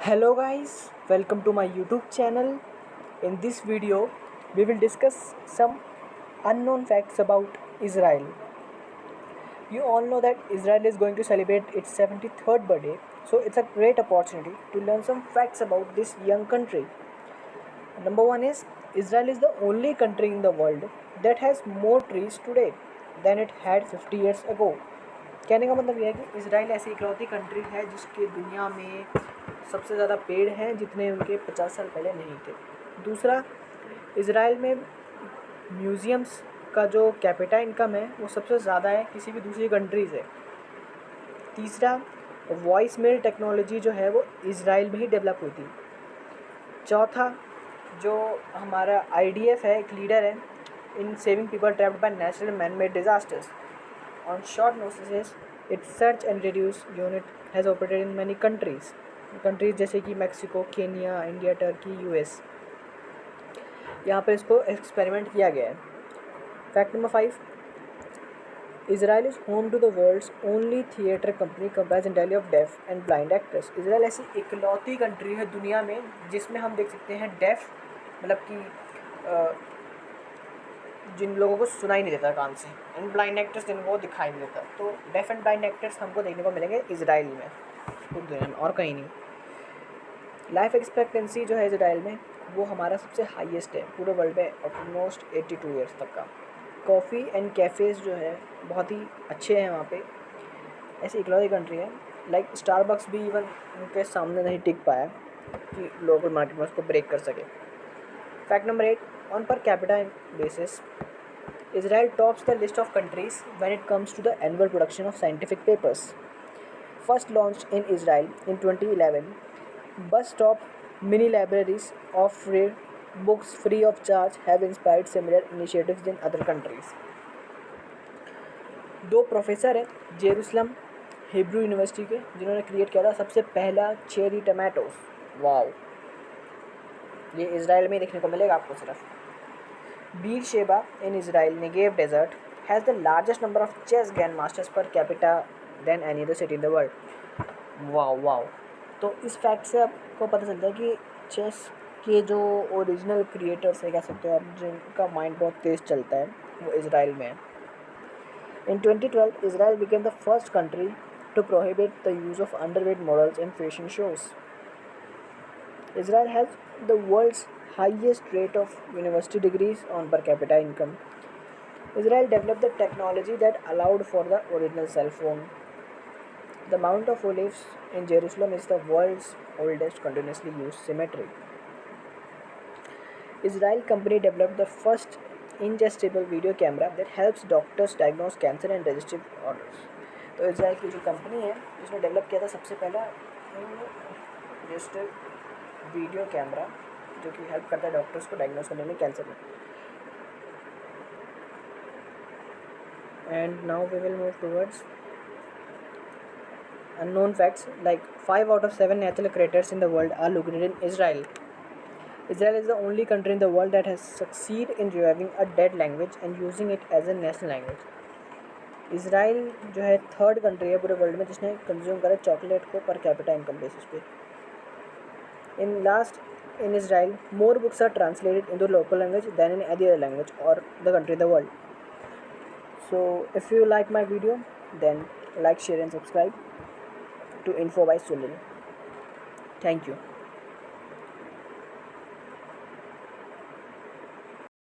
Hello guys, welcome to my YouTube channel. In this video, we will discuss some unknown facts about Israel. You all know that Israel is going to celebrate its 73rd birthday, so it's a great opportunity to learn some facts about this young country. Number one is Israel is the only country in the world that has more trees today than it had 50 years ago. कहने का मतलब यह है कि Israel ऐसी इकलौती country है जिसके दुनिया में सबसे ज़्यादा पेड़ हैं जितने उनके 50 साल पहले नहीं थे। दूसरा, इसराइल में म्यूज़ियम्स का जो कैपिटा इनकम है वो सबसे ज़्यादा है किसी भी दूसरी कंट्री से। तीसरा, वॉइस मेल टेक्नोलॉजी जो है वो इसराइल में ही डेवलप हुई थी। चौथा, जो हमारा IDF है, एक लीडर है in saving people trapped by natural man made disasters. On short notice its search and reduce unit has operated in many countries जैसे कि Mexico, Kenya, India, Turkey, US। यहाँ पर इसको एक्सपेरिमेंट किया गया है। Fact number 5, Israel is home to the world's only theatre company comprise entirely of deaf and blind actors. Israel ऐसी इकलौती कंट्री है दुनिया में जिसमें हम देख सकते हैं डेफ, मतलब कि जिन लोगों को सुनाई नहीं देता कान से, एंड ब्लाइंड एक्टर्स जिनको दिखाई नहीं देता। तो डेफ एंड ब्लाइंड एक्टर्स हमको देखने को मिलेंगे इसराइल में, पूरी दुनिया में और कहीं नहीं। लाइफ एक्सपेक्टेंसी जो है इसराइल में वो हमारा सबसे हाईएस्ट है पूरे वर्ल्ड में, ऑलमोस्ट 82 ईयर्स तक का। कॉफ़ी एंड कैफ़ेज़ जो है बहुत ही अच्छे हैं वहाँ पे। ऐसी इकलौती कंट्री है, लाइक स्टारबक्स भी इवन उनके सामने नहीं टिक पाया कि लोकल मार्केट में उसको ब्रेक कर सके। Fact number 8, on per capita basis Israel tops the list of countries when it comes to the annual production of scientific papers. First launched in Israel in 2011, bus stop mini libraries of free books free of charge have inspired similar initiatives in other countries. दो professor हैं Jerusalem Hebrew university के जिन्होंने create किया था सबसे पहला cherry tomatoes. Wow, ये Israel में देखने को मिलेगा आपको सिर्फ। Beersheba in Israel Negev desert has the largest number of chess grandmasters per capita than any other city in the world. Wow, तो इस फैक्ट से आपको पता चलता है कि चेस के जो ओरिजिनल क्रिएटर्स है, कह सकते हो आप, जिनका माइंड बहुत तेज़ चलता है, वो इसराइल में है। In 2012, Israel became the first country to prohibit the use of underweight models in fashion shows. Israel has the world's highest rate of university degrees on per capita income. Israel developed the technology that allowed for the original cell phone. The Mount of Olives in Jerusalem is the world's oldest continuously used cemetery. Israel company developed the first ingestible video camera that helps doctors diagnose cancer and digestive orders. तो Israel की जो company है जिसने develop किया था सबसे पहला ingestive video camera जो कि हेल्प करता है डॉक्टर्स को डायग्नोस करने में कैंसर में। And now we will move towards unknown facts, like 5 out of 7 natural craters in the world are located in Israel. Israel is the only country in the world that has succeeded in reviving a dead language and using it as a national language. Israel जो है third country है पूरे world में जिसने consume करा chocolate को per capita income basis पे। In Israel, more books are translated into local language than in any other language or the country in the world. So, if you like my video, then like, share and subscribe to Info by Sulil. Thank you.